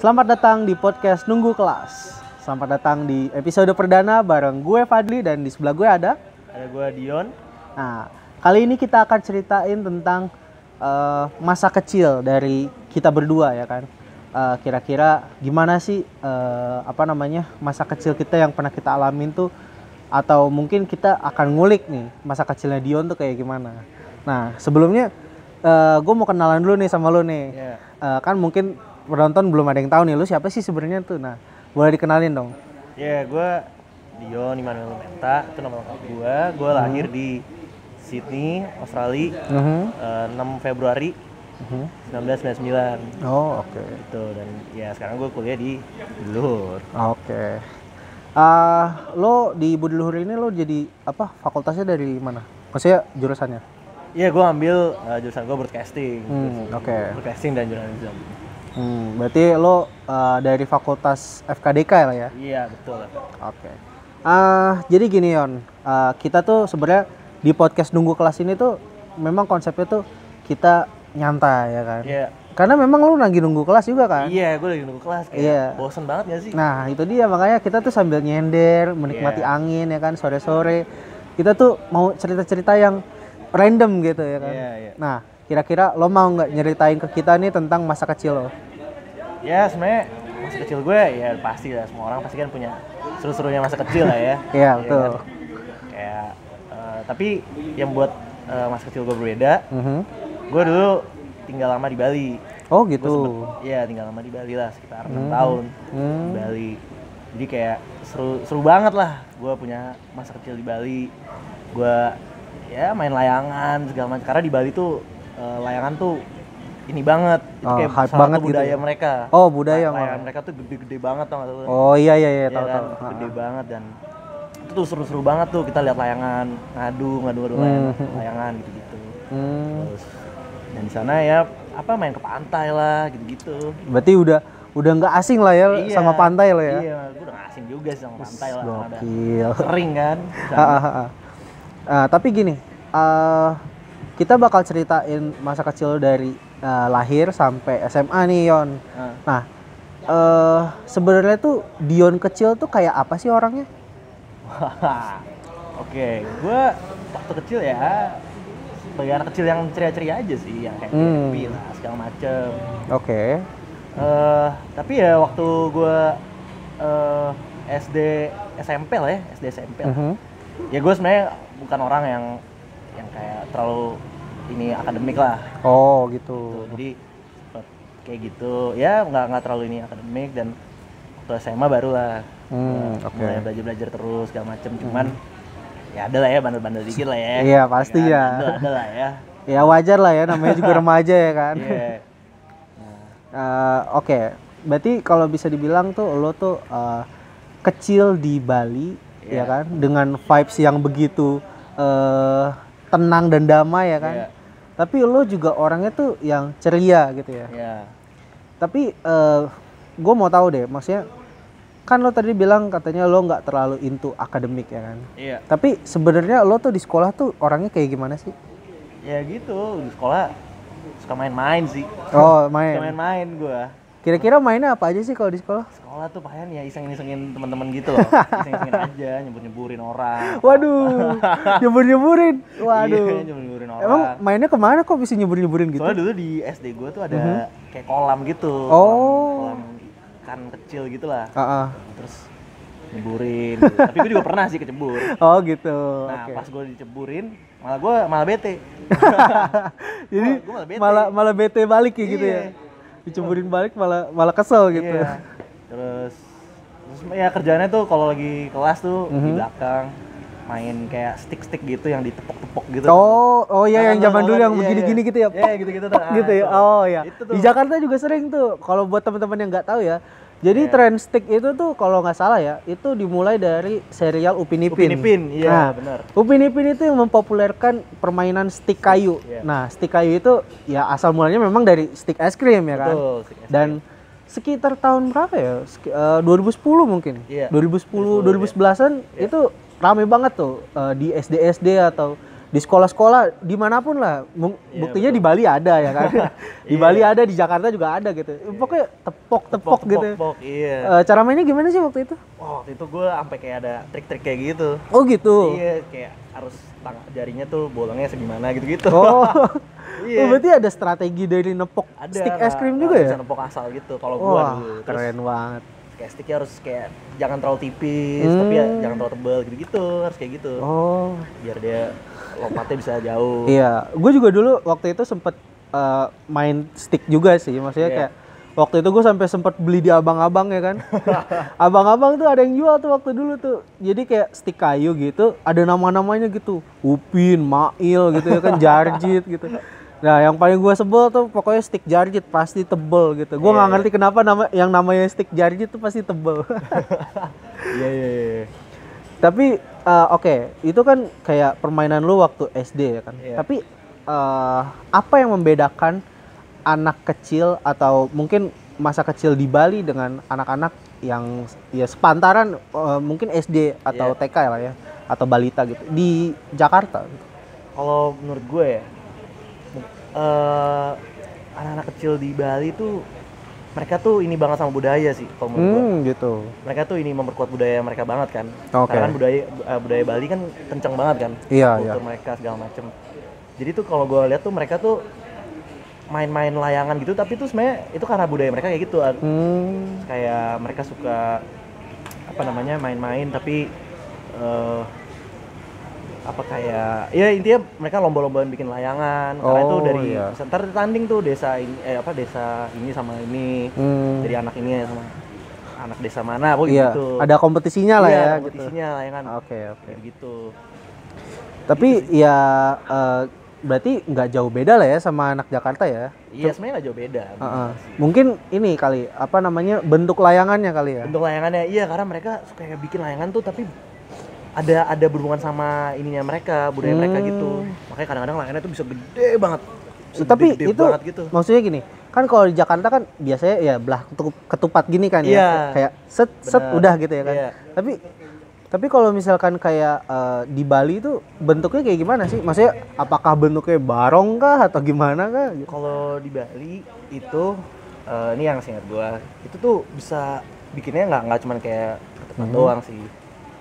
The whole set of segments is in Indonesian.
Selamat datang di podcast Nunggu Kelas. Selamat datang di episode perdana bareng gue Fadli dan di sebelah gue ada gue Dion. Nah, kali ini kita akan ceritain tentang masa kecil dari kita berdua ya kan. Kira-kira gimana sih masa kecil kita yang pernah kita alamin tuh, atau mungkin kita akan ngulik nih masa kecilnya Dion tuh kayak gimana. Nah, sebelumnya gue mau kenalan dulu nih sama lo nih. Kan mungkin penonton belum ada yang tahu nih lu siapa sih sebenarnya tuh. Nah, boleh dikenalin dong. Gue Dion Immanuel Menta, itu nama lengkap gue. Gue lahir di Sydney, Australia, 6 Februari 1999. Oh, oke. Gitu, dan ya sekarang gue kuliah di Budiluhur. Oke. Lo di Budiluhur ini lo jadi apa? Fakultasnya dari mana? Maksudnya jurusannya? Gue ambil jurusan gue broadcasting. Oke. Broadcasting dan jurnalisme. Berarti lo dari fakultas FKDK lah ya? Iya, betul. Oke. Jadi gini Yon, kita tuh sebenarnya di podcast Nunggu Kelas ini tuh memang konsepnya tuh kita nyantai ya kan? Iya. Karena memang lo lagi nunggu kelas juga kan? Iya, gue lagi nunggu kelas. Kayak bosen banget gak sih? Nah, itu dia makanya kita tuh sambil nyender, menikmati angin ya kan, sore-sore. Kita tuh mau cerita-cerita yang random gitu ya kan? Iya. Nah, kira-kira lo mau nggak nyeritain ke kita nih tentang masa kecil lo? Ya sebenarnya masa kecil gue ya pasti lah, semua orang pasti kan punya seru-serunya masa kecil lah ya. Iya betul. Kan? Kayak tapi yang buat masa kecil gue berbeda. Gue dulu tinggal lama di Bali. Oh gitu. Iya tinggal lama di Bali lah sekitar 6 tahun di Bali. Jadi kayak seru banget lah. Gue punya masa kecil di Bali. Gue ya main layangan segala macam. Karena di Bali tuh layangan tuh ini banget. Itu kayak hype salah banget satu budaya gitu. mereka. Oh budaya. Layangan mereka tuh gede-gede banget tau gak tuh. Oh iya tahu. Gede banget, dan itu tuh seru-seru banget tuh kita lihat layangan, ngadu layangan gitu-gitu. Terus dan di sana ya main ke pantai lah gitu-gitu. Berarti udah nggak asing lah ya sama pantai lo ya? Iya, gue udah gak asing juga sih sama pantai lah. Gokil. Sering kan. Tapi gini, kita bakal ceritain masa kecil dari lahir sampai SMA nih Yon. Nah, sebenarnya tuh Dion kecil tuh kayak apa sih orangnya? Oke, gue waktu kecil ya sebagai anak kecil yang ceria-ceria aja sih, yang kayak happy lah segala macem. Oke. Tapi ya waktu gue SD SMP lah ya, SD SMP lah. Ya gue sebenarnya bukan orang yang kayak terlalu ini akademik lah. Oh gitu. Jadi kayak gitu ya, nggak terlalu ini akademik, dan waktu SMA baru lah mulai belajar terus segala macem. Cuman ya ada lah ya bandel-bandel dikit lah ya. Iya pasti ya. Ada lah ya. Ya wajar lah ya, namanya juga remaja ya kan. Iya. Oke. Berarti kalau bisa dibilang tuh lo tuh kecil di Bali ya kan, dengan vibes yang begitu tenang dan damai ya kan. Tapi lo juga orangnya tuh yang ceria gitu ya. Iya. Tapi gue mau tahu deh, maksudnya kan lo tadi bilang katanya lo nggak terlalu into akademik ya kan. Iya. Tapi sebenarnya lo tuh di sekolah tuh orangnya kayak gimana sih? Ya gitu, di sekolah suka main-main sih. Oh main. Suka main-main gue. Kira-kira mainnya apa aja sih kalau di sekolah? Sekolah tuh paling ya iseng-isengin teman-teman gitu loh. Iseng-isengin aja, nyebur-nyeburin orang. Waduh, nyebur-nyeburin. Waduh. Iya, nyebur-nyeburin orang. Emang mainnya kemana kok bisa nyebur-nyeburin gitu? Soalnya dulu di SD gue tuh ada kayak kolam gitu. Oh. Kolam ikan kecil gitu lah. Terus nyeburin gitu. Tapi gue juga pernah sih kecebur. Oh gitu. Nah pas gue diceburin malah bete. Jadi gua malah bete balik ya gitu ya. Diceburin balik malah kesel gitu. Iya. Terus ya kerjaannya tuh kalau lagi kelas tuh di belakang main kayak stick gitu yang ditepok-tepok gitu. Oh iya, yang zaman dulu yang begini-gini gitu ya. Iya gitu-gitu tuh. Gitu ya. Oh iya. Di Jakarta juga sering tuh. Kalau buat teman-teman yang nggak tahu ya. Jadi tren stick itu tuh kalau nggak salah ya, itu dimulai dari serial Upin Ipin. Upin Ipin, iya benar. Upin Ipin itu yang mempopulerkan permainan stick kayu. Nah, stick kayu itu ya asal mulanya memang dari stick es krim ya kan. Betul, stick es krim. Dan sekitar tahun berapa ya? 2010 mungkin. Iya. 2010, 2011-an itu rame banget tuh di SD-SD atau di sekolah-sekolah dimanapun lah. Buktinya betul. di Bali ada ya kan. Di Iya. Bali ada, di Jakarta juga ada gitu. Pokoknya tepok gitu. Tepok, iya. Cara mainnya gimana sih waktu itu? Waktu itu gue sampai kayak ada trik-trik kayak gitu. Oh gitu. Iya, kayak harus jarinya tuh bolongnya segimana gitu-gitu. Oh. Iya. Oh, berarti ada strategi dari nepok Ada, stick es krim nggak juga ya? bisa nepok asal gitu kalau gua Wah, dulu. Terus keren banget. kayak sticknya harus kayak jangan terlalu tipis, tapi ya jangan terlalu tebal gitu-gitu, harus kayak gitu. Oh. Biar dia lompatnya bisa jauh. Iya, gue juga dulu waktu itu sempet main stick juga sih, maksudnya Iya. kayak waktu itu gue sampai sempet beli di abang-abang ya kan. Abang-abang tuh ada yang jual tuh waktu dulu tuh. Jadi kayak stick kayu gitu, ada nama-namanya gitu, Upin, Mail gitu ya kan, Jarjit gitu. Nah, yang paling gue sebel tuh pokoknya stick Jarjit pasti tebel gitu. Gue nggak ngerti kenapa yang namanya stick Jarjit tuh pasti tebel. Iya. Tapi oke, itu kan kayak permainan lu waktu SD ya kan. Iya. Tapi apa yang membedakan anak kecil atau mungkin masa kecil di Bali dengan anak-anak yang ya sepantaran mungkin SD atau Iya. TK lah ya atau balita gitu di Jakarta gitu. Kalau menurut gue ya, anak-anak kecil di Bali tuh mereka tuh ini banget sama budaya sih kalau menurut gue. Gitu. Mereka tuh ini memperkuat budaya mereka banget kan. Oke. Karena kan budaya Bali kan kencang banget kan. Iya, Kultur mereka segala macem. Jadi tuh kalau gue lihat tuh mereka tuh main-main layangan gitu, tapi tuh sebenarnya itu karena budaya mereka kayak gitu. Kayak mereka suka apa namanya main-main tapi apa kayak ya intinya mereka lomba-lombaan bikin layangan karena itu dari ntar tanding tuh desa ini desa ini sama ini dari anak ini sama anak desa mana gitu. Ada kompetisinya lah Iya, ya kompetisinya gitu. layangan. Oke. Gitu. Tapi ya berarti nggak jauh beda lah ya sama anak Jakarta ya. Iya, sebenarnya nggak jauh beda. Mungkin ini kali apa namanya bentuk layangannya kali ya. Bentuk layangannya iya, karena mereka suka kayak bikin layangan tuh tapi ada berhubungan sama ininya mereka, budaya mereka gitu. Makanya kadang-kadang layangannya tuh bisa gede banget. Tapi gede itu banget gitu. Maksudnya gini, kan kalau di Jakarta kan biasanya ya belah ketupat gini kan ya, kayak set udah gitu ya kan. Iya. Tapi kalau misalkan kayak di Bali itu bentuknya kayak gimana sih? Maksudnya apakah bentuknya barong kah atau gimana kah? Kalau di Bali itu ini yang seingat gua, itu tuh bisa bikinnya nggak cuma kayak ketupat doang sih.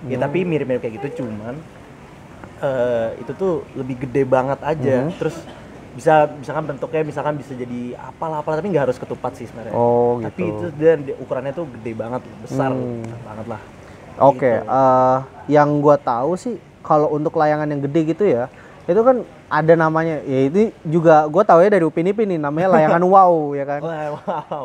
Ya tapi mirip-mirip kayak gitu, cuman itu tuh lebih gede banget aja. Terus misalkan bentuknya bisa jadi apalah tapi nggak harus ketupat sih sebenarnya. Oh, gitu. Tapi itu dan ukurannya tuh gede banget, besar banget lah. Oke, Gitu. yang gua tahu sih kalau untuk layangan yang gede gitu ya, itu kan ada namanya. Ya itu juga gua tahu ya dari Upin Ipin nih, namanya layangan wow ya kan. Wow.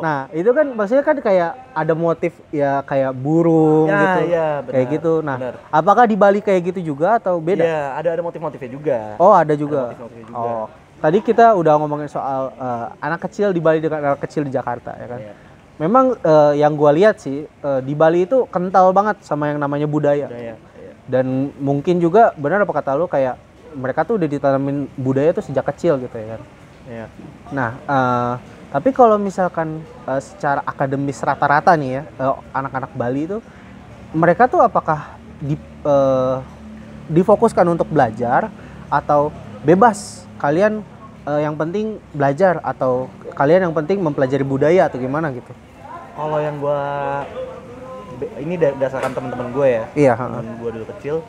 Nah, itu kan maksudnya kan kayak ada motif ya kayak burung Ya, gitu. iya, benar, kayak gitu. Nah, benar. apakah di Bali kayak gitu juga atau beda? Iya, ada motif-motifnya juga. Oh, ada juga. motif-motifnya juga. Oh. Tadi kita udah ngomongin soal anak kecil di Bali dengan anak kecil di Jakarta ya kan. Iya. Memang yang gua lihat sih di Bali itu kental banget sama yang namanya budaya. Iya. Dan mungkin juga benar apa kata lu kayak mereka tuh udah ditanamin budaya tuh sejak kecil gitu ya kan. Iya. Nah, tapi kalau misalkan secara akademis rata-rata nih ya, anak-anak Bali itu mereka tuh apakah difokuskan untuk belajar atau bebas? Kalian yang penting belajar atau kalian yang penting mempelajari budaya atau gimana gitu? Kalau yang gua ini berdasarkan teman-teman gue ya. Iya, teman gue dulu kecil.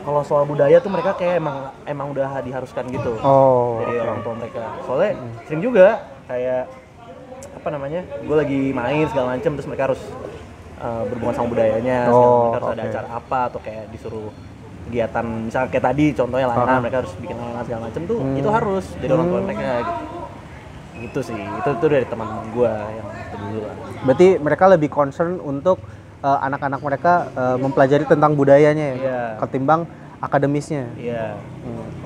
Kalau soal budaya tuh mereka kayak emang udah diharuskan gitu dari orang tua mereka. Soalnya sering juga kayak apa namanya, gue lagi main segala macem terus mereka harus berhubungan sama budayanya. Mereka harus ada acara apa atau kayak disuruh kegiatan, misalnya kayak tadi contohnya layangan, mereka harus bikin layangan segala macem tuh itu harus dari orang tua mereka gitu sih. Itu dari teman-teman gue yang dulu lah. Berarti mereka lebih concern untuk anak-anak mereka mempelajari tentang budayanya ya, ketimbang akademisnya. Iya.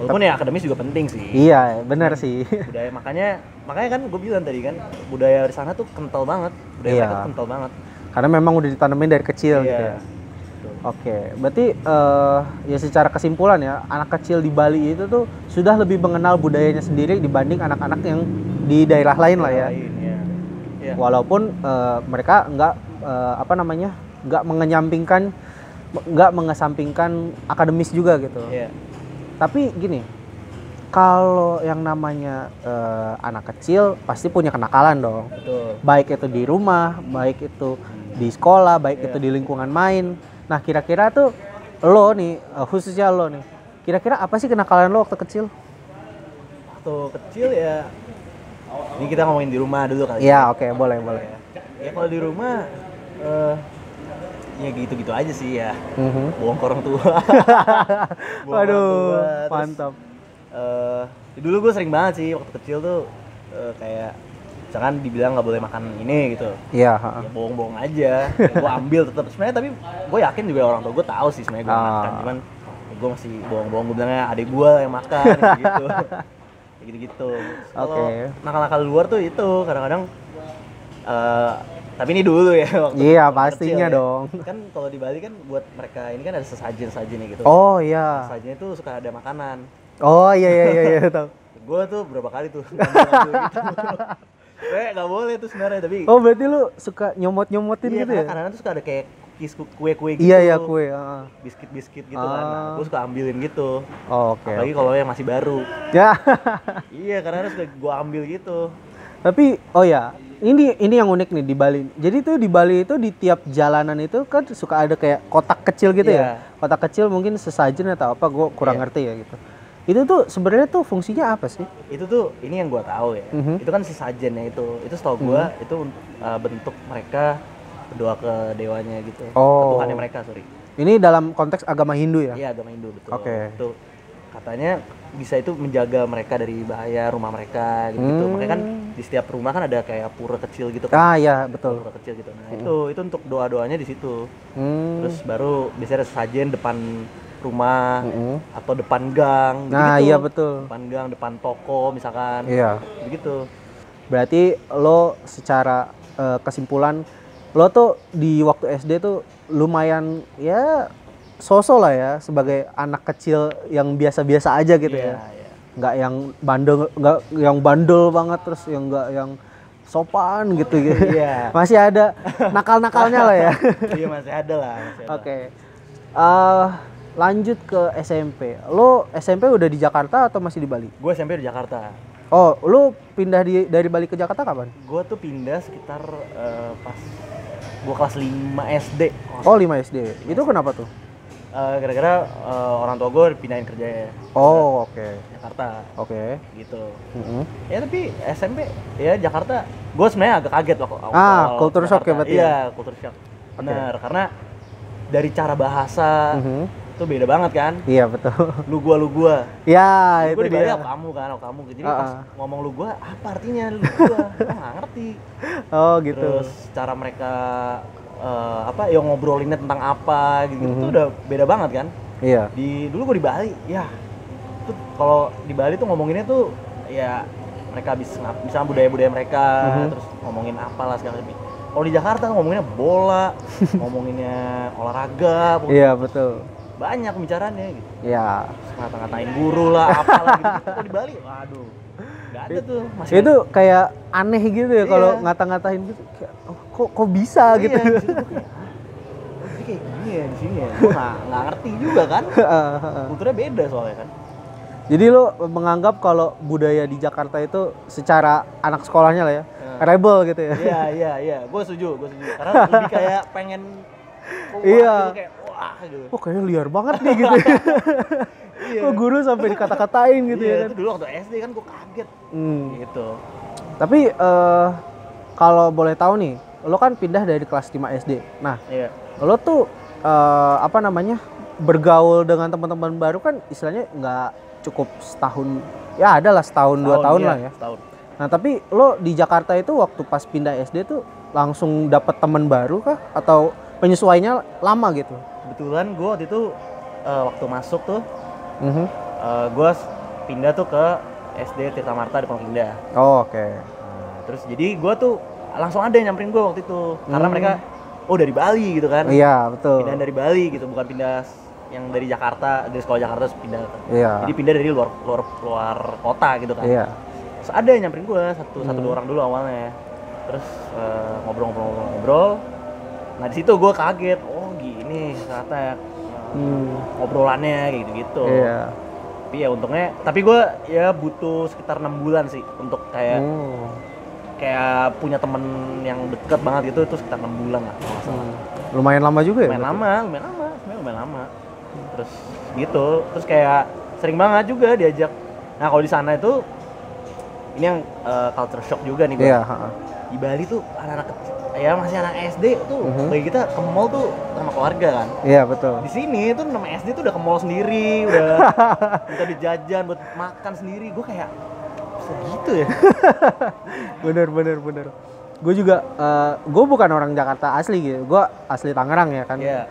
Walaupun ya akademis juga penting sih. Iya, benar sih. Budaya makanya kan gue bilang tadi kan budaya di sana tuh kental banget. Budaya mereka tuh kental banget. Karena memang udah ditanamin dari kecil gitu ya. Oke, berarti ya secara kesimpulan ya, anak kecil di Bali itu tuh sudah lebih mengenal budayanya sendiri dibanding anak-anak yang di daerah lain lah ya. Iya. Walaupun mereka nggak nggak mengesampingkan akademis juga gitu. Iya. Tapi gini, kalau yang namanya anak kecil pasti punya kenakalan dong. Betul. Baik itu di rumah, baik itu di sekolah, baik itu di lingkungan main. Nah, kira-kira tuh lo nih, khususnya lo nih, kira-kira apa sih kenakalan lo waktu kecil? Waktu kecil ya, ini kita ngomongin di rumah dulu kali. Iya, oke, boleh. Ya kalau di rumah, ya gitu-gitu aja sih ya. Bohong ke orang tua. Bohong ke orang Waduh, tua. Terus, mantap. dulu gue sering banget sih waktu kecil tuh kayak misalkan dibilang nggak boleh makan ini gitu. Iya, Ya bohong-bohong aja. Gue ambil tetap sebenarnya, tapi gue yakin juga orang tua gue tahu sih sebenarnya gue makan, cuman gue masih bohong-bohong. Gue bilangnya adik gue yang makan gitu. Kayak gitu-gitu. Kalau nakal-nakal luar tuh itu kadang-kadang tapi ini dulu ya waktu iya, waktu pastinya kecil, ya. dong. Kan kalau di Bali kan buat mereka ini kan ada sesajen-sesajennya gitu. Oh iya. Sesajennya tuh suka ada makanan. Oh iya tahu. Gue tuh berapa kali tuh ngambil gitu. Nggak boleh tuh sebenarnya, tapi Oh, berarti lu suka nyomot-nyomotin iya, gitu ya? kadang-kadang tuh suka ada kayak kue-kue gitu. Iya, kue. Biskuit-biskuit gitu kan. Nah, gue suka ambilin gitu. Oh, oke. Apalagi kalau yang masih baru. Ya. Iya, kadang-kadang suka gue ambil gitu. Tapi oh ya, ini yang unik nih di Bali. Jadi tuh di Bali itu di tiap jalanan itu kan suka ada kayak kotak kecil gitu ya. Kotak kecil mungkin sesajen atau apa, gue kurang ngerti ya gitu. Itu tuh sebenarnya tuh fungsinya apa sih? Itu tuh ini yang gue tahu ya. Itu kan sesajennya itu. Itu setahu gue itu bentuk mereka berdoa ke dewanya gitu. Ke Tuhannya mereka, sorry. Ini dalam konteks agama Hindu ya? Iya, agama Hindu, betul. Oke. Itu katanya bisa itu menjaga mereka dari bahaya rumah mereka gitu. Makanya kan di setiap rumah kan ada kayak pura kecil gitu kan. Ah iya, betul. Pura kecil gitu. Nah, itu untuk doa-doanya di situ. Terus baru biasanya ada sesajen depan rumah atau depan gang gitu. Nah, iya betul. Depan gang, depan toko misalkan. Iya. Begitu. Berarti lo secara kesimpulan lo tuh di waktu SD tuh lumayan ya sosok lah ya sebagai anak kecil yang biasa-biasa aja gitu ya. Iya. Nggak yang bandel banget, terus yang nggak yang sopan gitu. Iya. Masih ada nakal-nakalnya lah ya. Iya, masih ada lah. Oke. Lanjut ke SMP. Lo SMP udah di Jakarta atau masih di Bali? Gue SMP di Jakarta. Oh, lo pindah dari Bali ke Jakarta kapan? Gue tuh pindah sekitar pas gue kelas 5 SD. Oh, 5 SD. Itu kenapa tuh? Gara-gara orang tua gue pindahin kerja ya. Oh, oke. Jakarta. Oke. Gitu. Ya tapi SMP ya Jakarta, gue sebenarnya agak kaget waktu culture shock ya berarti. Iya, culture shock. Benar, karena dari cara bahasa itu beda banget kan. Iya, betul. Lu gua. Ya, Gue itu di Bali dia. kamu. Jadi pas ngomong lu gua, apa artinya lu gua? Gue nggak ngerti. Oh, gitu. Terus cara mereka yang ngobrolinnya tentang apa gitu tuh udah beda banget kan. Iya. Dulu gue di Bali, ya tuh kalau di Bali tuh ngomonginnya tuh ya mereka bisa budaya mereka, terus ngomongin apalah segala macam. Kalau di Jakarta ngomonginnya bola, ngomonginnya olahraga, Iya, betul. banyak pembicaraannya gitu. Iya. Ngata-ngatain guru lah, apalah gitu. Kalau di Bali, waduh, nggak ada tuh. Masih Itu kayak aneh gitu ya kalau Iya. ngata-ngatain gitu. Kayak, kok bisa gitu. Iya, di situ tuh kayak, jadi kayak gini ya di sini ya. Gue nggak ngerti juga kan. Kulturnya beda soalnya kan. Jadi lo menganggap kalau budaya di Jakarta itu secara anak sekolahnya lah ya, rebel gitu ya? Iya. Gue setuju. Karena lebih kayak pengen Iya. Gitu, kayak wah gitu. Oh, kayaknya liar banget nih gitu. Iya. Kok guru sampai dikata-katain gitu ya kan? Itu dulu waktu SD kan gue kaget. Gitu. Tapi kalau boleh tahu nih, lo kan pindah dari kelas 5 SD. Nah, lo tuh bergaul dengan teman-teman baru kan istilahnya nggak cukup setahun, ya adalah setahun 2 tahun lah ya. Setahun. Nah, tapi lo di Jakarta itu waktu pas pindah SD tuh langsung dapat teman baru kah atau penyesuaiannya lama gitu? Kebetulan gue waktu itu waktu masuk tuh gue pindah tuh ke SD Tirta Marta di Pondok Indah. Oh, oke. Terus jadi gue tuh langsung ada yang nyamperin gue waktu itu karena mereka dari Bali gitu kan. Iya, betul. Pindah dari Bali gitu, bukan pindah yang dari Jakarta, dari sekolah Jakarta terus pindah. Iya. Jadi pindah dari luar kota gitu kan. Iya. Terus ada yang nyamperin gue satu dua orang dulu awalnya. Terus ngobrol. Nah di situ gue kaget, oh gini ternyata ngobrolannya gitu. Iya. Tapi ya untungnya, tapi gue ya butuh sekitar 6 bulan sih untuk kayak kayak punya temen yang deket banget gitu, itu sekitar 6 bulan lah kalau nggak salah. Lumayan lama juga ya? Lumayan lama. Terus gitu, terus kayak sering banget juga diajak. Nah kalau di sana itu ini yang culture shock juga nih, Iya. Di Bali tuh anak-anak kecil, ya masih anak SD tuh, bagi kita ke mall tuh sama keluarga kan. Iya betul. Di sini tuh nama SD tuh udah ke mall sendiri, udah minta dijajan buat makan sendiri. Gue kayak segitu ya. bener. Gue juga, gue bukan orang Jakarta asli gitu. Gue asli Tangerang ya kan. Iya.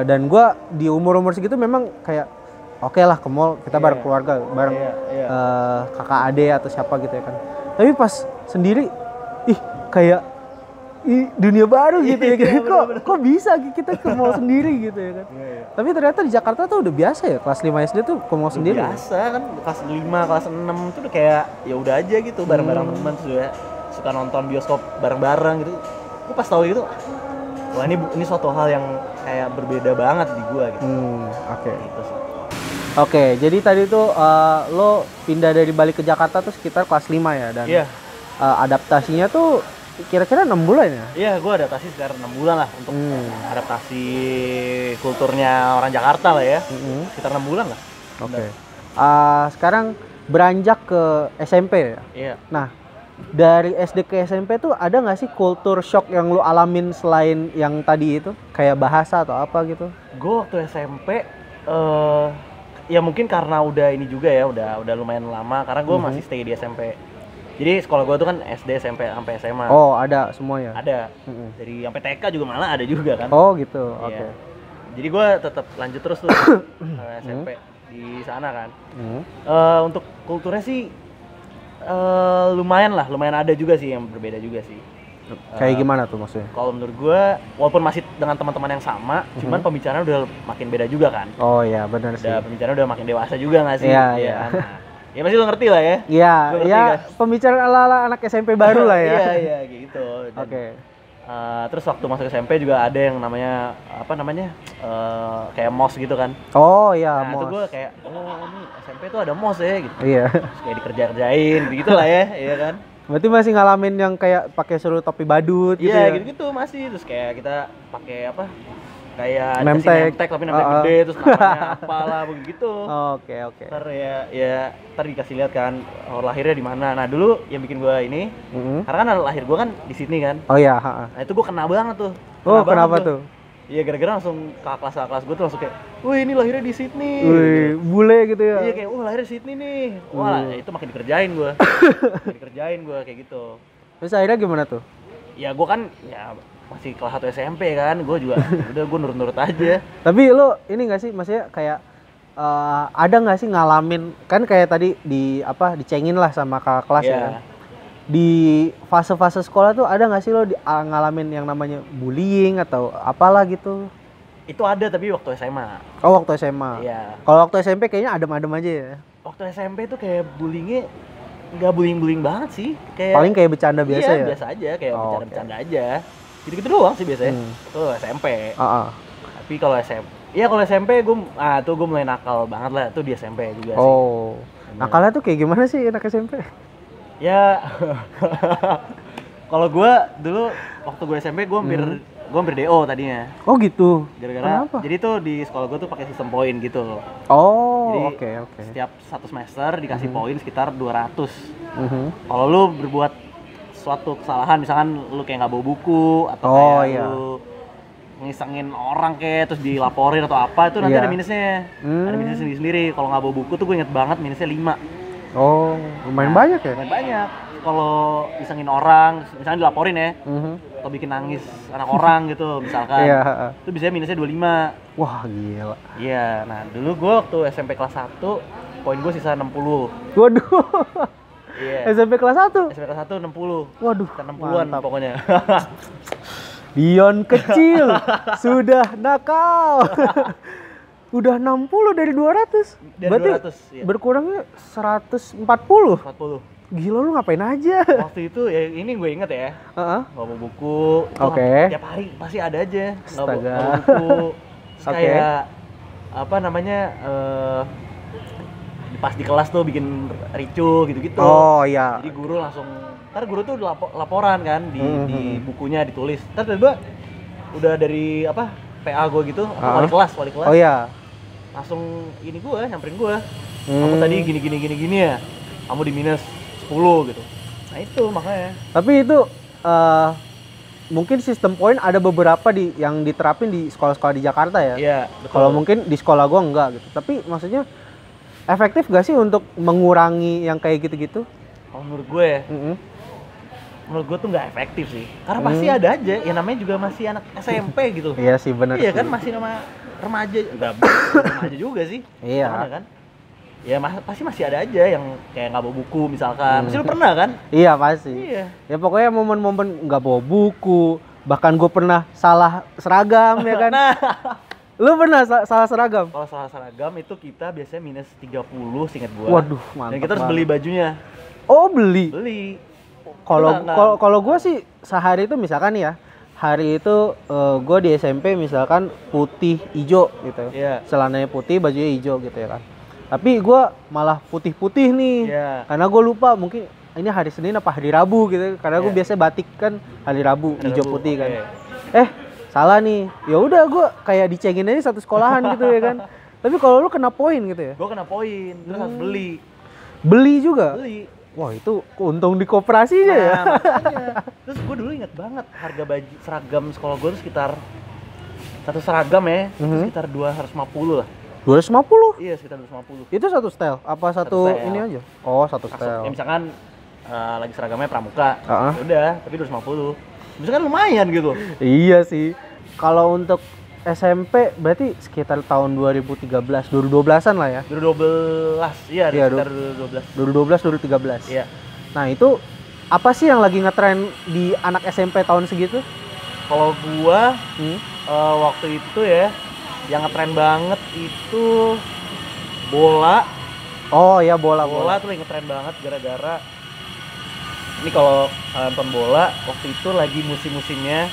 Dan gue di umur segitu memang kayak oke lah ke mall kita bareng keluarga, bareng kakak ade atau siapa gitu ya kan. Tapi pas sendiri, kayak dunia baru gitu ya. Kok bisa kita ke mall sendiri gitu ya kan. Tapi ternyata di Jakarta tuh udah biasa ya, kelas 5 SD tuh ke mall sendiri. Biasa kan, kelas 5, kelas 6 tuh udah kayak ya udah aja gitu, bareng-bareng teman tuh ya. Suka nonton bioskop bareng-bareng gitu. Gue pas tahu gitu, wah ini suatu hal yang kayak berbeda banget di gua gitu. Oke. Gitu sih. Oke, jadi tadi tuh lo pindah dari Bali ke Jakarta tuh sekitar kelas 5 ya, dan adaptasinya tuh kira-kira 6 bulan ya? Iya, gue adaptasi sekitar 6 bulan lah untuk adaptasi kulturnya orang Jakarta lah ya. Sekitar 6 bulan lah. Oke. Sekarang beranjak ke SMP ya? Iya. Nah, dari SD ke SMP tuh ada nggak sih kultur shock yang lo alamin selain yang tadi itu? Kayak bahasa atau apa gitu? Gue waktu SMP, ya mungkin karena udah ini juga ya, udah lumayan lama, karena gue masih stay di SMP. Jadi sekolah gue tuh kan SD, SMP, sampai SMA. Oh, ada semua ya? Ada. Dari sampai TK juga malah ada juga kan. Oh gitu, Iya. oke. Jadi gue tetap lanjut terus tuh SMP di sana kan. Untuk kulturnya sih lumayan ada juga sih yang berbeda juga sih. Kayak gimana tuh maksudnya? Kalau menurut gue, walaupun masih dengan teman-teman yang sama, cuman pembicaraan udah makin beda juga kan. Oh iya, benar sih. Pembicaraan udah makin dewasa juga nggak sih? Iya. Kan? Nah, ya pasti lo ngerti lah ya. Iya, kan? Pembicaraan ala-ala anak SMP baru lah ya. Iya, gitu. Oke. Terus waktu masuk SMP juga ada yang namanya kayak MOS gitu kan. Oh iya, Nah, MOS. itu gue kayak, ini SMP tuh ada MOS ya gitu. Iya. Terus kayak dikerjain gitu lah ya, iya kan. Berarti masih ngalamin yang kayak pakai suruh topi badut gitu ya? Iya, gitu-gitu masih. Terus kayak kita pakai apa? Kayak Nemtek. tapi nemtek gede, terus namanya apalah begitu. Oke. Ntar ntar dikasih lihat kan, lahirnya di mana. Nah dulu yang bikin gue ini, karena kan lahir gue kan di Sydney kan. Oh iya. Nah itu gue kena banget tuh. Kenapa tuh? Iya, gara-gara langsung kakak kelas gue tuh langsung kayak, wih ini lahirnya di Sydney. Wih, bule gitu ya? Iya kayak, lahirnya di Sydney nih. Wah itu makin dikerjain gue. Kayak gitu. Terus akhirnya gimana tuh? Ya gue kan ya masih kelas 1 SMP kan, gue juga udah gue nurut-nurut aja. Tapi lo ini nggak sih, maksudnya kayak ada nggak sih ngalamin, kan kayak tadi dicengin lah sama kakak kelas ya kan? Di fase-fase sekolah tuh ada nggak sih lo ngalamin yang namanya bullying atau apalah gitu? Itu ada tapi waktu SMA. Oh waktu SMA. Iya. Kalau waktu SMP kayaknya adem-adem aja ya. Waktu SMP tuh kayak bullyingnya nggak bullying banget sih. Kayak paling kayak bercanda biasa ya. Biasa aja, kayak bercanda aja. Gitu-gitu doang sih biasanya. Itu SMP. Tapi kalau SMP gue mulai nakal banget lah tuh di SMP juga sih. Oh. Nakalnya tuh kayak gimana sih anak SMP? Ya, kalau gue dulu waktu gue SMP gue hampir DO tadinya. Oh gitu. Gara-gara kenapa? Jadi tuh di sekolah gue tuh pakai sistem poin gitu. Oh, jadi oke. Setiap satu semester dikasih poin sekitar 200. Kalau lu berbuat suatu kesalahan, misalkan lu kayak nggak bawa buku atau lu ngisengin orang kayak terus dilaporin atau apa, itu nanti ada minusnya. Ada minusnya sendiri. Kalau nggak bawa buku tuh gue inget banget minusnya 5. Oh, lumayan banyak ya? Lumayan banyak. Kalau isengin orang, misalnya dilaporin ya, atau bikin nangis anak orang gitu, misalkan, itu biasanya minusnya 25. Wah, gila. Iya, nah dulu gue waktu SMP kelas 1, poin gue sisa 60. Waduh. Iya. SMP kelas 1? SMP kelas 1 60. Waduh, 60-an pokoknya. Dion kecil, sudah nakal. Udah 60 dari 200. Berarti 200, iya. Berkurangnya 140. 40. Gila, lu ngapain aja? Waktu itu ya ini gue inget ya. Nggak bawa buku. Oke. Tiap hari pasti ada aja. Nggak Astaga. bawa buku. Terus kayak apa namanya? pas di kelas tuh bikin ricuh gitu-gitu. Oh iya. Jadi guru langsung, ntar guru tuh laporan kan di bukunya ditulis. Ntar tiba-tiba udah dari apa PA gue gitu, wali kelas. Oh iya. Langsung ini gue, nyamperin gue. Kamu tadi gini ya, kamu di minus 10 gitu. Nah itu makanya. Tapi itu mungkin sistem poin ada beberapa yang diterapin di sekolah-sekolah di Jakarta ya. Iya, betul. Kalau mungkin di sekolah gua enggak gitu. Tapi maksudnya efektif gak sih untuk mengurangi yang kayak gitu-gitu? Kalau menurut gue ya, menurut gue tuh nggak efektif sih. Karena pasti ada aja, ya namanya juga masih anak SMP gitu. Iya sih benar. Iya sih. kan masih nama remaja, enggak remaja juga sih. Iya. Mana kan? Ya pasti masih ada aja yang kayak nggak bawa buku misalkan. Pasti lu pernah kan? Iya pasti. Iya. Ya pokoknya momen-momen nggak bawa buku, bahkan gue pernah salah seragam ya kan. Nah, Lu pernah salah seragam? kalau salah seragam itu kita biasanya minus 30 seingat gua. Waduh, mantap. Dan kita harus beli bajunya. Oh, beli. Beli. Kalau gue sih sehari itu misalkan ya, hari itu gue di SMP misalkan putih hijau gitu. Iya. Celananya putih, bajunya hijau gitu ya kan. Tapi gue malah putih-putih nih. Iya. Karena gue lupa mungkin ini hari Senin apa hari Rabu gitu. Karena gue Iya. biasanya batik kan hari Rabu, Hari hijau Rabu, putih kan. oke. Salah nih. Ya udah gue kayak dicengin aja satu sekolahan gitu ya kan. Tapi kalau lu kena poin gitu ya. Gua kena poin, terus harus beli. Beli juga. Beli. Wah, itu untung di koperasinya ya. Nah, makanya. Terus gue dulu inget banget harga baju seragam sekolah gue tuh sekitar satu seragam ya, sekitar 250 lah. 250? Iya, sekitar 250. Itu satu style? Apa satu style. ini aja? Oh, satu Ya, style. misalkan lagi seragamnya pramuka, Ah. ya udah, tapi 250. Misalkan lumayan gitu. Iya sih. Kalau untuk SMP berarti sekitar tahun 2013, 2012-an lah ya. 2012, iya, Iya, sekitar 2012. 2012, 2013. Iya. Nah, itu apa sih yang lagi ngetren di anak SMP tahun segitu? Kalau gua waktu itu ya, yang ngetren banget itu bola. Oh iya, bola. Bola tuh lagi ngetren banget gara-gara ini kalau kalian nonton bola, waktu itu lagi musim-musimnya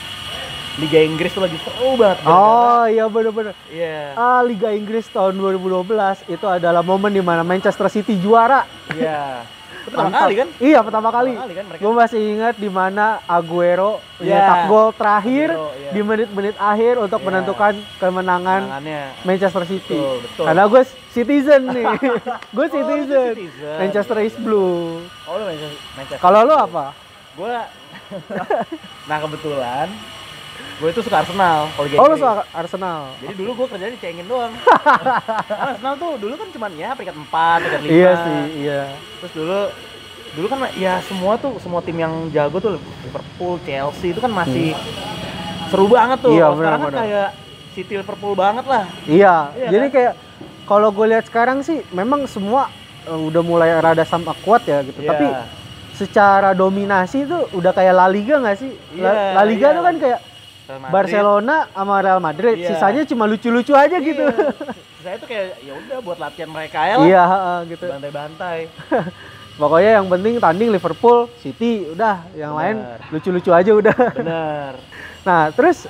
Liga Inggris tuh lagi seru banget. Oh iya, bener-bener. Iya. Liga Inggris tahun 2012 itu adalah momen di mana Manchester City juara. Iya. Itu pertama Mantap. kali kan? Iya, pertama kali. Kan mereka. Gue masih ingat di mana Aguero Iya. nyetak gol terakhir Aguero, iya. di menit-menit akhir untuk Iya. menentukan kemenangan Tangannya. Manchester City. Betul. Karena gue citizen nih. Gue Oh, citizen. lu citizen. Manchester is blue. Oh, lu Manchester. Kalau lu apa? Gua nah kebetulan gue itu suka Arsenal kalau Liga Oh, lu Inggris. suka Arsenal. Jadi dulu gue kerjanya dicengin doang. Karena Arsenal tuh dulu kan cuman ya peringkat 4, peringkat 5. Iya sih, iya. Terus dulu kan ya semua tim yang jago tuh Liverpool, Chelsea itu kan masih seru banget tuh. Iya, Kalau sekarang kan benar-benar. kayak City Liverpool banget lah. Iya. Iya Jadi kan? kayak kalau gue lihat sekarang sih memang semua udah mulai rada sama kuat ya gitu. Iya. Tapi secara dominasi tuh udah kayak La Liga nggak sih? Iya, La Liga iya. tuh kan kayak Real Madrid. Barcelona sama Real Madrid, Iya. sisanya cuma lucu-lucu aja gitu. Iya. Saya tuh kayak ya udah buat latihan mereka ya lah. Iya, gitu. Bantai-bantai. Pokoknya yang penting tanding Liverpool, City, udah yang lain Benar. lucu-lucu aja udah. Bener. Nah, terus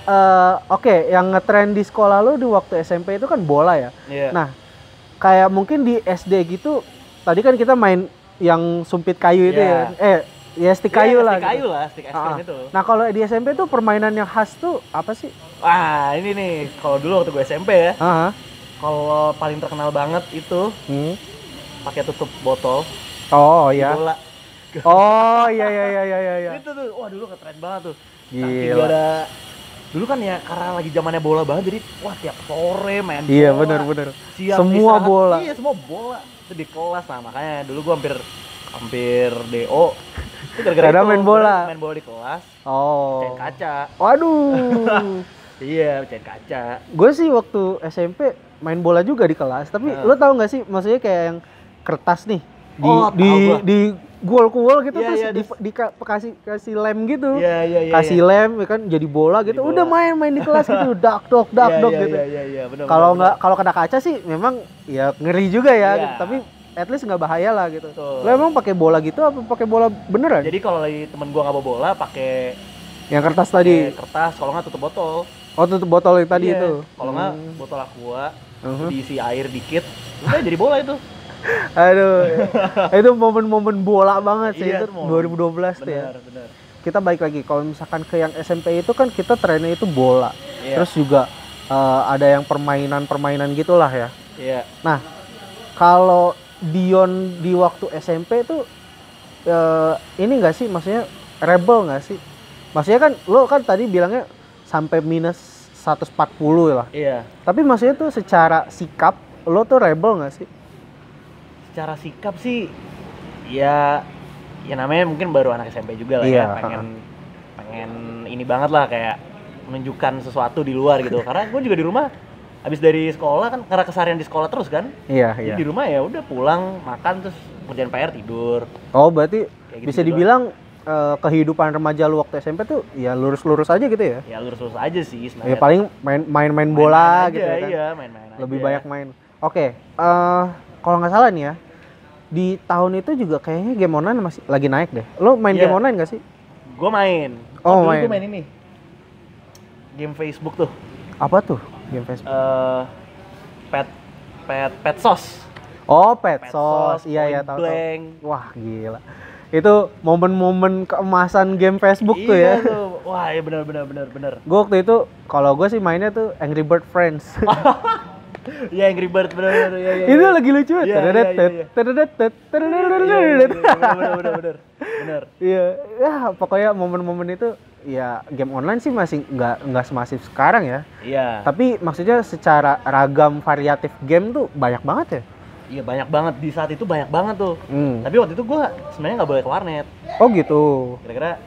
oke, yang ngetren di sekolah lu di waktu SMP itu kan bola ya. Iya. Nah, kayak mungkin di SD gitu, tadi kan kita main yang sumpit kayu itu Iya. ya. Ya stick kayu Iya, lah. stick kayu gitu. lah, stick es krim itu. Nah, kalau di SMP tuh permainan yang khas tuh apa sih? Wah, ini nih, kalau dulu waktu gue SMP ya, Ah, kalau paling terkenal banget itu pakai tutup botol Oh di iya. bola. Oh iya iya iya iya iya. Itu tuh, wah dulu keren banget tuh. Gila. Saking gak ada, dulu kan ya karena lagi zamannya bola banget, jadi wah tiap sore main bola. Iya benar-benar. Siang Semua istirahat, bola. Iya semua bola. Itu di kelas, nah makanya dulu gue hampir DO. Itu gara-gara Karena itu, main bola. Main bola di kelas, Oh. pecahin kaca. Waduh. Iya, pecahin kaca. Gue sih waktu SMP main bola juga di kelas, tapi Nah. lo tau nggak sih, maksudnya kayak yang kertas nih di Oh, tahu gua. di kuol gitu Iya, terus iya, kasih lem gitu. Iya. Kasih lem ya kan jadi bola gitu. Jadi Udah bola. main di kelas gitu, dak dok gitu. Iya, benar. Kalau kena kaca sih memang ya ngeri juga ya, Iya. gitu. Tapi at least nggak bahaya lah gitu. Betul. Lo emang pakai bola gitu apa pakai bola beneran? Jadi kalau lagi temen gua nggak bawa bola, pakai Yang kertas tadi. kertas, kalau nggak tutup botol. Oh, tutup botol yang tadi Iya. itu. Kalau nggak botol aqua, Mhm. diisi air dikit, udah jadi bola itu. Aduh, itu momen-momen bola banget sih Iya, itu 2012 tuh ya. Bener. Kita balik lagi kalau misalkan ke yang SMP itu kan kita trennya itu bola. Iya. Terus juga ada yang permainan-permainan gitulah ya. Iya. Nah, kalau Dion di waktu SMP itu ini enggak sih, maksudnya rebel enggak sih? Maksudnya kan lo kan tadi bilangnya sampai minus 140 lah. Iya. Tapi maksudnya tuh secara sikap lo tuh rebel enggak sih? Secara sikap sih ya namanya mungkin baru anak SMP juga lah Iya, ya, pengen ini banget lah kayak menunjukkan sesuatu di luar gitu. Karena gue juga di rumah habis dari sekolah kan, karena keseharian di sekolah terus kan. Iya. Jadi di rumah ya udah pulang makan terus kerjaan PR tidur. Oh, berarti Kayak gitu bisa dibilang kehidupan remaja lu waktu SMP tuh ya lurus-lurus aja gitu ya? Ya lurus-lurus aja sih Ya sebenarnya. paling main-main bola Main-main gitu aja, ya kan? Iya, main-main aja. Lebih banyak main. Oke, kalau nggak salah nih ya, di tahun itu juga kayaknya game online masih lagi naik deh. Lo main Iya. game online nggak sih? Gue main. Oh, dulu main. gue main ini. Game Facebook tuh. Apa tuh game Facebook? Pet Sauce. Oh, Petsos. Iya, tahu. Blank. Wah, gila. Itu momen-momen keemasan game Facebook tuh ya. Iya tuh. Wah, ya benar. Gue waktu itu, kalau gue sih mainnya tuh Angry Bird Friends. Iya, Angry Bird benar. Iya. Itu lagi lucu banget. Iya. Benar. Iya, ya pokoknya momen-momen itu ya game online sih masih nggak semasif sekarang ya. Iya. Tapi maksudnya secara ragam variatif game tuh banyak banget ya. Iya, banyak banget di saat itu, banyak banget tuh. Hmm. Tapi waktu itu gue sebenarnya nggak boleh ke warnet. Oh gitu. Kira-kira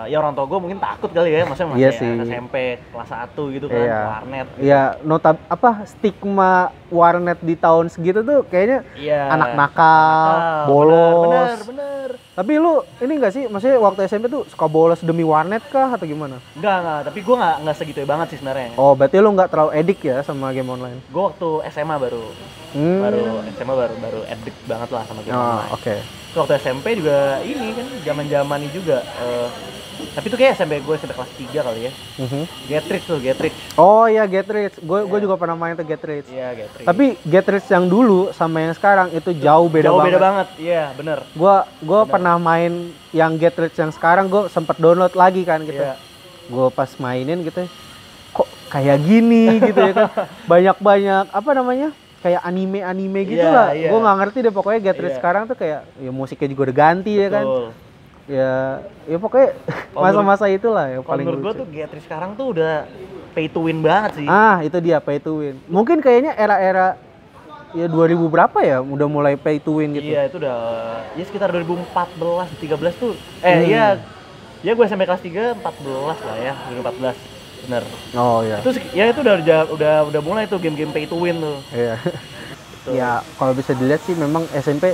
ya orang tua gue mungkin takut kali ya, maksudnya masih Iya anak sih. SMP kelas 1 gitu kan, Iya. warnet. Iya, stigma warnet di tahun segitu tuh kayaknya Iya. anak nakal, bolos. Bener. Tapi lu ini enggak sih, maksudnya waktu SMP tuh suka bolos demi warnet kah atau gimana? Enggak, tapi gue nggak segitu banget sih sebenarnya. Oh, berarti lu nggak terlalu edik ya sama game online? Gue waktu SMA baru edik banget lah sama game Oh, online. oke. Terus waktu SMP juga ini kan zaman ini juga. Tapi itu kayak SMP kelas 3 kali ya. Get Rich. Oh iya, Get Rich. Gue juga pernah main tuh Get Rich. Iya, Get Rich. Tapi Get Rich yang dulu sama yang sekarang itu jauh beda banget. Iya, bener. Gue pernah main yang Get Rich yang sekarang, gue sempet download lagi kan gitu. Iya. Gue pas mainin gitu, kok kayak gini gitu ya kan. Banyak apa namanya? Kayak anime gitu Iya, lah. iya. Gue nggak ngerti deh, pokoknya Get Rich Iya. sekarang tuh kayak ya musiknya juga udah ganti ya kan. Betul. Ya pokoknya Kalau masa-masa itulah yang Kalau paling menurut gue lucu. tuh Get Rich sekarang tuh udah pay to win banget sih. Itu dia pay to win. Mungkin kayaknya era-era ya 2000 berapa ya udah mulai pay to win gitu. Iya, itu udah ya sekitar 2014, 13 tuh. Iya gue SMP kelas 3, 14 lah ya, 2014. Bener. Oh iya. Itu udah mulai tuh game-game pay to win tuh. Iya. Gitu. Ya kalau bisa dilihat sih memang SMP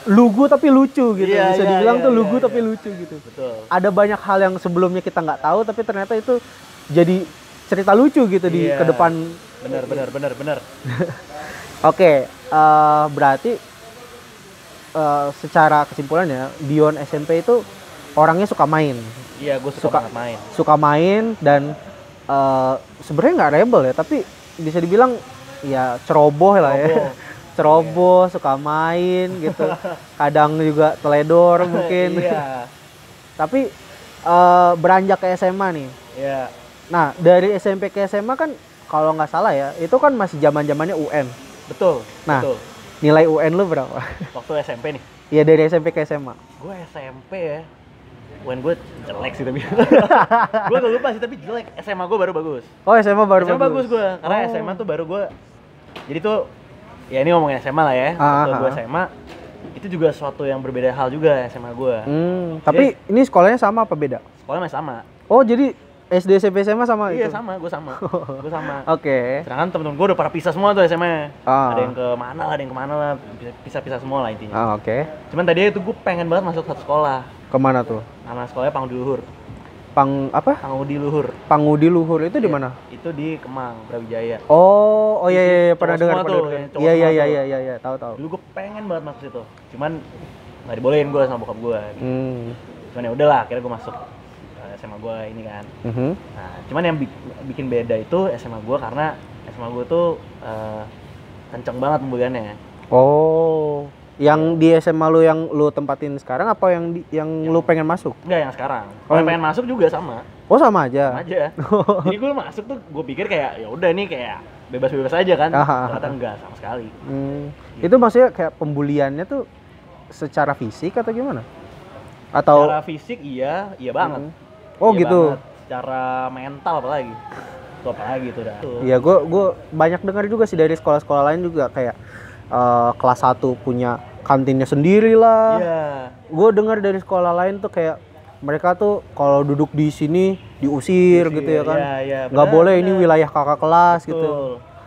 lugu tapi lucu gitu. Iya, Bisa iya, dibilang iya, tuh iya, lugu iya. tapi lucu gitu. Betul. Ada banyak hal yang sebelumnya kita nggak tahu tapi ternyata itu jadi cerita lucu gitu di Iya. ke depan. Bener. Oke, berarti secara kesimpulannya Dion SMP itu orangnya suka main. Iya, gue suka banget main. Suka main dan sebenarnya nggak rebel ya, tapi bisa dibilang ya ceroboh lah ya. Ceroboh, suka main gitu. Kadang juga teledor mungkin. Iya. Tapi beranjak ke SMA nih. Iya. Nah, dari SMP ke SMA kan kalau nggak salah ya, itu kan masih zaman-zamannya UN. Betul. Nah, Betul. nilai UN lu berapa? Waktu SMP nih. Iya, dari SMP ke SMA. Gue SMP ya. UN gue jelek sih tapi. Gue gak lupa sih tapi jelek. SMA gue baru bagus. Oh, SMA baru SMA bagus gue. Karena Oh. SMA tuh baru gue. Jadi tuh ya ini ngomongin SMA lah ya. Waktu gue SMA itu juga suatu yang berbeda hal juga SMA gue. Tapi ini sekolahnya sama apa beda? Sekolahnya masih sama. Oh, jadi SD SMP SMA sama Iya itu? sama, gue sama. Gue sama. Oke. Sedangkan temen-temen gue udah pada pisah semua tuh SMA. Ah. Ada yang kemana lah, pisah-pisah semua lah intinya. Oke. Cuman tadi itu gue pengen banget masuk satu sekolah. Kemana tuh? Nama sekolahnya Pangudi Luhur. Pangudi Luhur itu di mana? Itu di Kemang, Brawijaya. Oh iya, pernah Cowok dengar, semua tuh, cowok Iya, semua tuh. iya, tahu. Dulu gue pengen banget masuk situ. Cuman nggak dibolehin gue sama bokap gue. Cuman ya udahlah, akhirnya gue masuk SMA gue ini kan. Nah, cuman yang bikin beda itu SMA gue karena SMA gue tuh kenceng banget pembuliannya. Oh, yang di SMA lu yang lu tempatin sekarang apa yang lu pengen masuk? Enggak, yang sekarang. Oh, Kalau yang pengen masuk juga sama. Oh, sama aja. Sama aja. Jadi gue masuk tuh gue pikir kayak ya udah nih kayak bebas-bebas aja kan. Ternyata enggak sama sekali. Gitu. Itu maksudnya kayak pembuliannya tuh secara fisik atau gimana? Atau secara fisik iya banget. Oh, iya gitu. Banget. Secara mental apalagi. Itu apalagi tuh dah. Iya, gue banyak dengar juga sih dari sekolah-sekolah lain juga kayak kelas 1 punya kantinnya sendiri lah. Iya. Gue dengar dari sekolah lain tuh kayak mereka tuh kalau duduk di sini diusir gitu ya kan. Iya, Nggak boleh, ini wilayah kakak kelas. Betul. Gitu.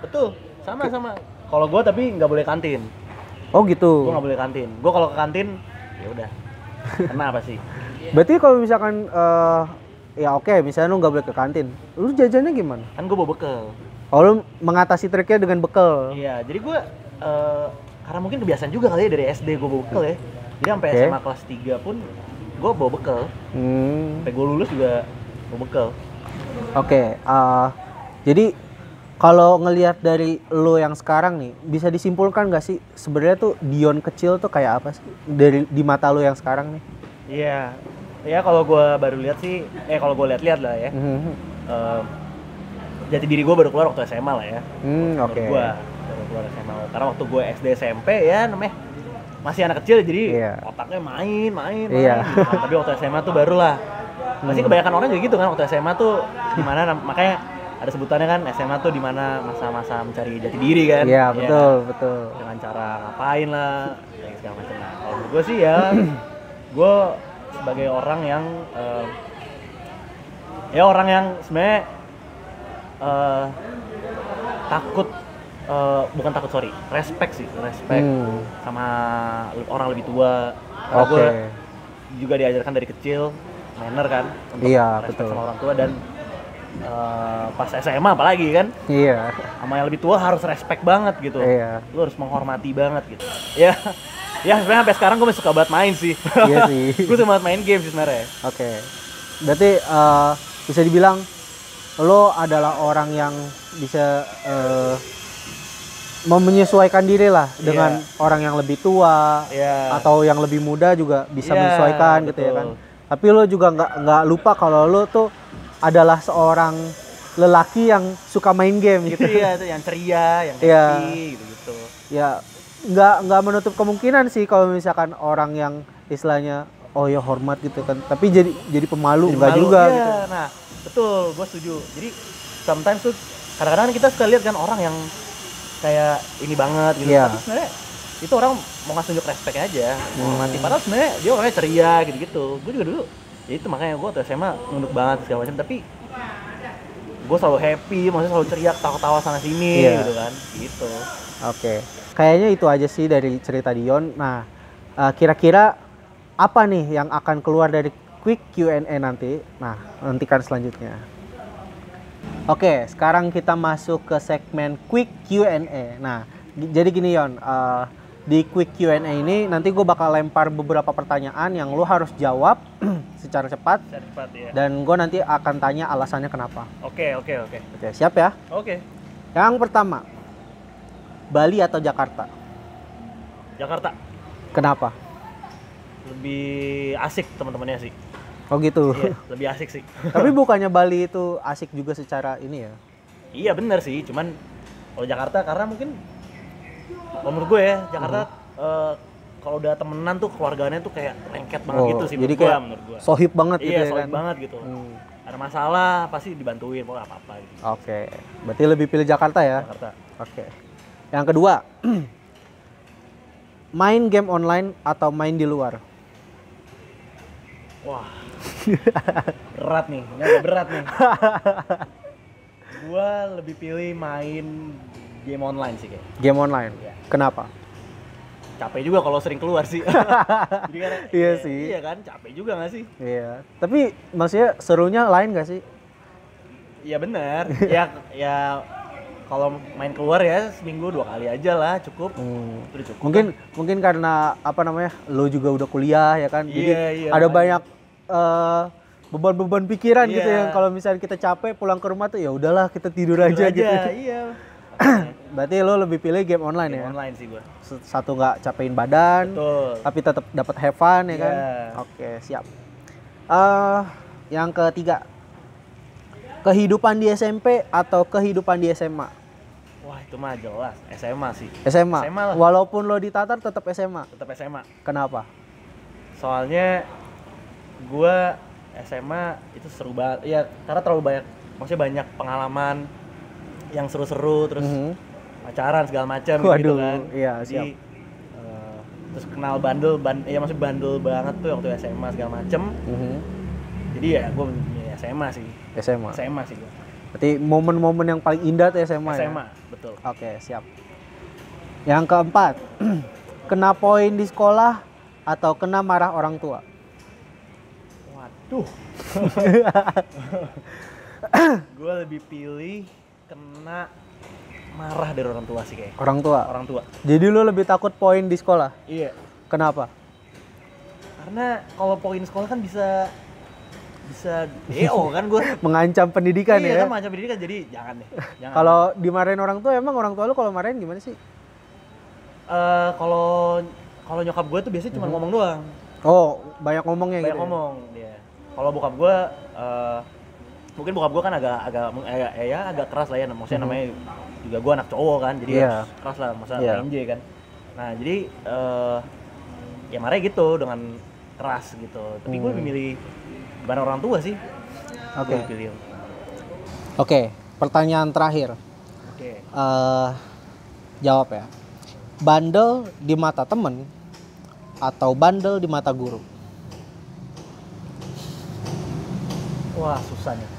Betul. Sama. Kalau gue tapi nggak boleh kantin. Oh gitu. Gue nggak boleh kantin. Gue kalau ke kantin ya udah. Kenapa sih? Berarti kalau misalkan ya oke, misalnya lu nggak boleh ke kantin, lu jajannya gimana? Kan gue bawa bekal. Oh, lu mengatasi triknya dengan bekal. Iya, jadi gue karena mungkin kebiasaan juga kali ya dari SD gue bawa bekal ya. Jadi sampai SMA kelas 3 pun gue bawa bekal. Sampai gue lulus juga bawa bekal. Oke, jadi kalau ngelihat dari lo yang sekarang nih, bisa disimpulkan nggak sih sebenarnya tuh Dion kecil tuh kayak apa sih di mata lo yang sekarang nih? Iya, ya kalau gue baru lihat sih, kalau gue lihat-lihat lah ya, jati diri gue baru keluar waktu SMA lah ya. Oke. Gue baru keluar SMA, karena waktu gue SD SMP ya namanya masih anak kecil jadi otaknya main. Iya. Gitu. Tapi waktu SMA tuh barulah. Pasti kebanyakan orang juga gitu kan waktu SMA tuh gimana makanya ada sebutannya kan SMA tuh di mana masa-masa mencari jati diri kan. Iya, betul. Dengan cara ngapain lah, segala macam. Nah, kalau menurut gue sih ya, gue sebagai orang yang orang yang sebenarnya respect sama orang lebih tua. Karena gue juga diajarkan dari kecil manner kan, untuk respect sama orang tua dan pas SMA apalagi kan, sama yang lebih tua harus respect banget gitu, lu harus menghormati banget gitu. Ya sebenarnya sampai sekarang gue masih suka banget main sih. Iya sih. Gue suka banget main game sih sebenarnya. Oke. Berarti bisa dibilang lo adalah orang yang bisa menyesuaikan diri lah dengan orang yang lebih tua atau yang lebih muda juga bisa menyesuaikan gitu ya kan. Tapi lo juga nggak lupa kalau lo tuh adalah seorang lelaki yang suka main game gitu. Iya, itu yang ceria, yang happy gitu. Ya nggak menutup kemungkinan sih kalau misalkan orang yang istilahnya hormat gitu kan, tapi jadi pemalu nggak juga gitu. Nah betul, gue setuju. Jadi sometimes tuh kadang-kadang kita suka lihat kan orang yang kayak ini banget gitu, tapi sebenarnya itu orang mau ngasih tunjuk respect aja, mati. Padahal sebenarnya dia orangnya ceria gitu-gitu. Gue juga dulu, ya itu makanya gue waktu SMA nunduk banget segala macam, tapi gue selalu happy, maksudnya selalu ceria, ketawa-tawa sana sini gitu kan, gitu. Oke. Kayaknya itu aja sih dari cerita Dion. Nah, kira-kira apa nih yang akan keluar dari quick Q&A nanti? Nah, nantikan selanjutnya. Oke, sekarang kita masuk ke segmen quick Q&A. Nah, jadi gini Yon, di quick Q&A ini nanti gue bakal lempar beberapa pertanyaan yang lo harus jawab secara cepat. Dan gue nanti akan tanya alasannya kenapa. Oke, siap ya? Oke. Yang pertama, Bali atau Jakarta? Jakarta. Kenapa? Lebih asik teman-temannya sih. Oh gitu. Iya, lebih asik sih. Tapi bukannya Bali itu asik juga secara ini ya? Iya benar sih, cuman kalau Jakarta karena mungkin menurut gue ya Jakarta kalau udah temenan tuh keluarganya tuh kayak lengket banget gitu sih. Jadi kayak menurut gue sohib banget gitu ya kan? Iya, sohib banget gitu. Ada masalah pasti dibantuin, mau apa-apa gitu. Oke, berarti lebih pilih Jakarta ya? Jakarta. Oke. Yang kedua, main game online atau main di luar? Wah, berat nih, ini agak berat nih. Gua lebih pilih main game online sih kayak. Game online? Ya. Kenapa? Capek juga kalau sering keluar sih. Jadi kan, iya sih. Iya kan, capek juga nggak sih? Iya. Tapi maksudnya serunya lain nggak sih? Iya benar. ya kalau main keluar ya seminggu 2 kali aja lah cukup. Itu cukup. Mungkin karena apa namanya, lo juga udah kuliah ya kan. Jadi ada banyak beban-beban pikiran gitu ya. Kalau misalnya kita capek pulang ke rumah tuh ya udahlah kita tidur aja gitu. Iya. Berarti lo lebih pilih game online Game ya? online sih gue. Satu nggak capein badan, Betul. tapi tetap dapat have fun ya kan? Iya. Oke, siap. Yang ketiga, kehidupan di SMP atau kehidupan di SMA? Wah itu mah jelas SMA sih. SMA. SMA lah. Walaupun lo ditatar tetap SMA. Tetap SMA. Kenapa? Soalnya gue SMA itu seru banget. Ya karena terlalu banyak, maksudnya banyak pengalaman yang seru-seru, terus pacaran segala macam gitu Waduh, kan. iya, Jadi siap. terus kenal bandel, ya maksudnya bandel banget tuh waktu SMA segala macem. Jadi ya gue SMA sih. SMA. SMA sih gue. Berarti momen-momen yang paling indah tuh SMA, SMA, ya? betul. Oke, siap. Yang keempat, kena poin di sekolah atau kena marah orang tua? Waduh. Gue lebih pilih kena marah dari orang tua sih kayak. Orang tua? Orang tua. Jadi lu lebih takut poin di sekolah? Iya. Kenapa? Karena kalau poin sekolah kan bisa DO kan gue. Mengancam pendidikan Iya ya? kan macam pendidikan, jadi jangan deh. Jangan. Kalau dimarahin orang tua, emang orang tua lu kalau marahin gimana sih? Kalau nyokap gue tuh biasanya cuma ngomong doang. Oh, banyak ngomongnya Banyak gitu. ngomong dia. Kalau bokap gue mungkin bokap gue kan agak keras lah ya, maksudnya namanya juga gue anak cowok kan, jadi harus keras lah, masa NJ kan. Nah jadi ya marah gitu dengan keras gitu. Tapi gue lebih milih gimana orang tua sih. Oke. Gue pilih. Oke, pertanyaan terakhir. Oke. Jawab ya. Bandel di mata temen atau bandel di mata guru? Wah susah nih.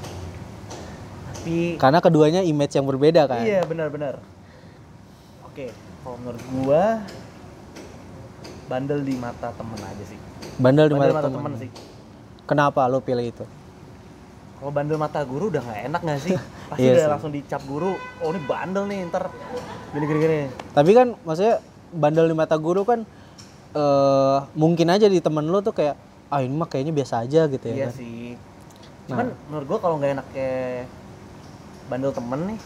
Tapi Karena keduanya image yang berbeda kan? iya benar-benar. Oke, kalau menurut gua bandel di mata temen aja sih. Bandel di Bandel mata mata temen temen sih. Kenapa lo pilih itu? Kalau bandel mata guru udah nggak enak nggak sih? Pasti Iya udah sih. langsung dicap guru. Oh ini bandel nih, ntar gini. Tapi kan maksudnya bandel di mata guru kan mungkin aja di temen lo tuh kayak ini mah kayaknya biasa aja gitu ya Iya kan? sih. Cuman menurut gua kalau nggak enak kayak bandel temen nih.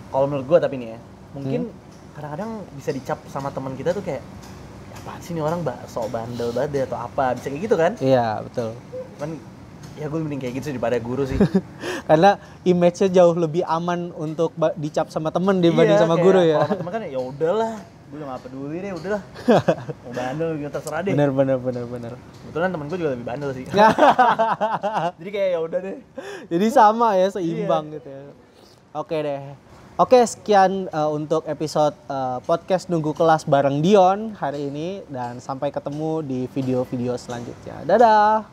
Kalau menurut gua tapi nih ya, mungkin kadang-kadang bisa dicap sama teman kita tuh kayak ya apaan sih nih orang sok bandel banget deh atau apa, bisa kayak gitu kan? Iya betul. Cuman ya gue mending kayak gitu sih daripada guru sih. Karena image-nya jauh lebih aman untuk dicap sama temen dibanding sama kayak guru ya. Kalau sama temen kan ya udahlah, gue udah gak peduli deh, udahlah. Mau bandel gitu terserah deh. Bener. Kebetulan temen gue juga lebih bandel sih. Jadi kayak ya udah deh. Jadi sama ya, seimbang gitu ya. Oke deh. Oke, sekian untuk episode podcast Nunggu Kelas bareng Dion hari ini, dan sampai ketemu di video-video selanjutnya. Dadah.